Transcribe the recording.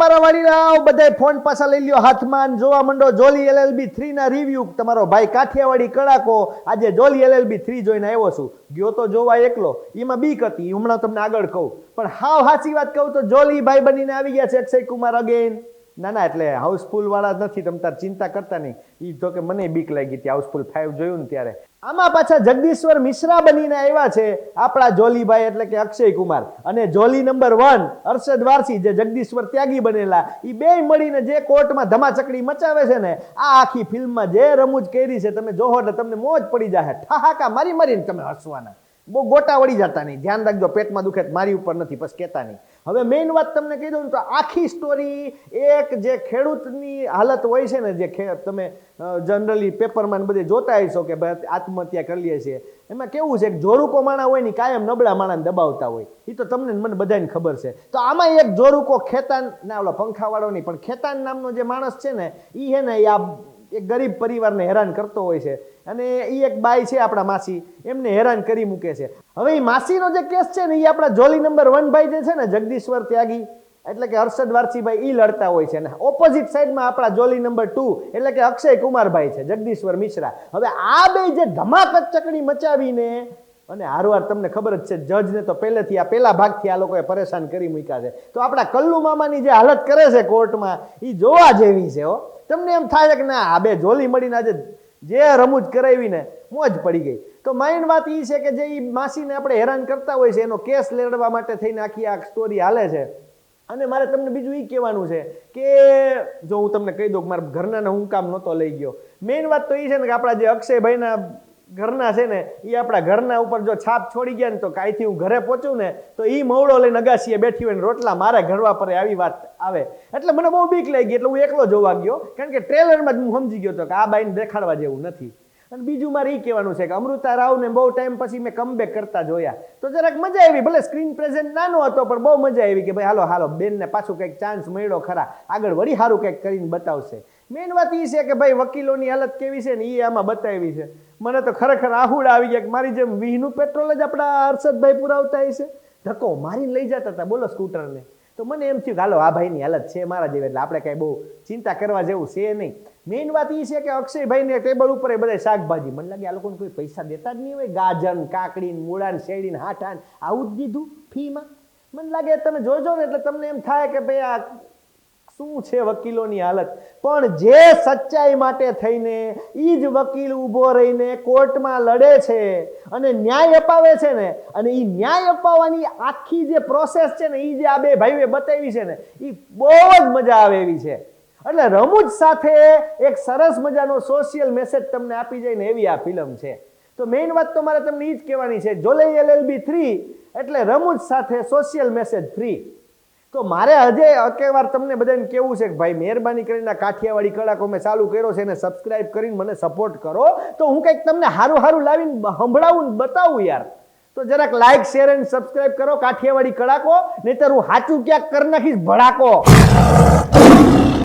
મારા વાડીરાવ બધાય ફોન પાછા લઈ લ્યો હાથમાં જોવા માંડો જોલી LLB 3 ના રિવ્યુ તમારો ભાઈ કાઠિયાવાડી કડાકો આજે જોલી LLB 3 જોઈને આવ્યો છું ગયો તો જોવા એકલો એમાં બીક હતી હમણાં તમને આગળ કહું પણ હાવ સાચી વાત કહું તો જોલી ભાઈ બનીને આવી ગયા છે અક્ષય કુમાર અગેન ના ના એટલે હાઉસફુલ વાળા નથી તમે તાર ચિંતા કરતા નહીં ઈ તો કે મને બીક લાગી હતી હાઉસફુલ 5 જોયું ને ત્યારે આમાં પાછા જગદીશ્વર મિશ્રા બનીને આવ્યા છે આપણા જોલીભાઈ એટલે કે અક્ષય કુમાર અને જોલી નંબર 1 અરશદ વારસી જે જગદીશ્વર ત્યાગી બનેલા ઈ બે મળીને જે કોર્ટમાં ધમાચકડી મચાવે છે ને આ આખી ફિલ્મમાં જે રમૂજ કરી છે તમે જોહો એટલે તમને મોજ પડી જાય ઠહાકા મારી મારીને તમે હસવાના બહુ ગોટા વળી જતા નહીં ધ્યાન રાખજો પેટમાં દુખે મારી ઉપર નથી બસ કહેતા નહીં હવે મેઇન વાત તમને કહી દઉં તો આખી સ્ટોરી એક જે ખેડૂતની હાલત હોય છે ને જે તમે જનરલી પેપરમાં બધે જોતા હશો કે ભાઈ આત્મહત્યા કરી લે છે એમાં કેવું છે કે જોરુકો માણા હોય ને કાયમ નબળા માણાને દબાવતા હોય એ તો તમને મને બધાને ખબર છે તો આમાં એક જોરુકો ખેતાન ના ઓલો પંખાવાળો નહીં પણ ખેતાન નામનો જે માણસ છે ને એ છે ને આ એક ગરીબ પરિવારને હેરાન કરતો હોય છે અને એ એક બાઈ છે આપણા માસી એમને હેરાન કરી મૂકે છે હવે એ માસીનો જે કેસ છે ને એ આપણા જોલી નંબર 1 ભાઈ જે છે ને જગદીશ્વર ત્યાગી એટલે કે હર્ષદ વારસીભાઈ ઈ લડતા હોય છે અને ઓપોઝિટ સાઈડમાં આપણા જોલી નંબર 2 એટલે કે અક્ષય કુમારભાઈ છે જગદીશ્વર મિશ્રા હવે આ બે જે ધમાચકડી મચાવીને અને હારવાર તમને ખબર જ છે જજને તો પહેલેથી આ પહેલા ભાગથી આ લોકોએ પરેશાન કરી મૂક્યા છે તો આપણા કલ્લુ મામાની જે હાલત કરે છે કોર્ટમાં એ જોવા જેવી છે હો તમને એમ થાય છે કે ના આ બે જોલી મળીને આજે જે રમૂજ કરાવીને મોજ પડી ગઈ તો મેઇન વાત એ છે કે જે માસીને આપણે હેરાન કરતા હોય છે એનો કેસ લડવા માટે થઈને આખી આ સ્ટોરી હાલે છે અને મારે તમને બીજું એ કહેવાનું છે કે જો હું તમને કહી દઉં કે મારા ઘરના હું કામ નહોતો લઈ ગયો મેઇન વાત તો એ છે ને કે આપણા જે અક્ષયભાઈના ઘરના છે ને એ આપણા ઘરના ઉપર જો છાપ છોડી ગયા ને તો કાંઈથી હું ઘરે પહોંચું ને તો એ મવડો લઈને અગાસીએ બેઠી હોય ને રોટલા મારે ઘરવા પર આવી વાત આવે એટલે મને બહુ બીક લાગી એટલે હું એકલો જોવા ગયો કારણ કે ટ્રેલરમાં જ હું સમજી ગયો હતો કે આ બાઈને દેખાડવા જેવું નથી અને બીજું મારે એ કહેવાનું છે કે અમૃતા રાવને બહુ ટાઈમ પછી મેં કમબેક કરતા જોયા તો જરાક મજા આવી ભલે સ્ક્રીન પ્રેઝન્ટ નાનો હતો પણ બહુ મજા આવી કે ભાઈ હાલો હાલો બેનને પાછું કંઈક ચાન્સ મળ્યો ખરા આગળ વળી સારું કંઈક કરીને બતાવશે મેઇન વાત એ છે કે ભાઈ વકીલોની હાલત કેવી છે ને એ આમાં બતાવી છે મને તો ખરેખર આહુડા આવી ગયા કે મારી જેમ વીહનું પેટ્રોલ જ આપણા હર્ષદભાઈ પુરાવતા છે ધક્કો મારીને લઈ જતા હતા બોલો સ્કૂટરને તો મને એમ થયું કે હાલો આ ભાઈની હાલત છે મારા જેવી એટલે આપણે કાંઈ બહુ ચિંતા કરવા જેવું છે નહીં મેઇન વાત એ છે કે અક્ષયભાઈને ટેબલ ઉપર બધા શાકભાજી મને લાગે આ લોકોને કોઈ પૈસા દેતા જ નહીં હોય ગાજર કાકડી મૂળા શેરડી હાઠાન આવું જ દીધું ફીમાં મને લાગે તમે જોજો ને એટલે તમને એમ થાય કે ભાઈ આ શું છે વકીલોની હાલત પણ જે સચ્ચાઈ માટે થઈને ઈ જ વકીલ ઊભો રહીને કોર્ટમાં લડે છે અને ન્યાય અપાવે છે ને અને ઈ ન્યાય અપાવવાની આખી જે પ્રોસેસ છે ને ઈ જે આ બે ભાઈઓએ બતાવી છે ને ઈ બહુ જ મજા આવે એવી છે એટલે રમૂજ સાથે એક સરસ મજાનો સોશિયલ મેસેજ તમને આપી જાય ને એવી આ ફિલ્મ છે તો મેઇન વાત તો મારે તમને ઈ જ કહેવાની છે જોલી LLB 3 એટલે રમૂજ સાથે સોશિયલ મેસેજ ફ્રી તો મારે હજે અકેવાર તમને બધાને કેવું છે કે ભાઈ મહેરબાની કરીને કાઠિયાવાડી કડાકો મેં ચાલુ કર્યો છે એને સબસ્ક્રાઇબ કરીને મને સપોર્ટ કરો તો હું કંઈક તમને હારું હારું લાવીને સંભળાવું ને બતાવું યાર તો જરાક લાઈક શેર અને સબસ્ક્રાઇબ કરો કાઠિયાવાડી કડાકો નહીતર હું સાચું ક્યાંક કરી નાખીશ ભડાકો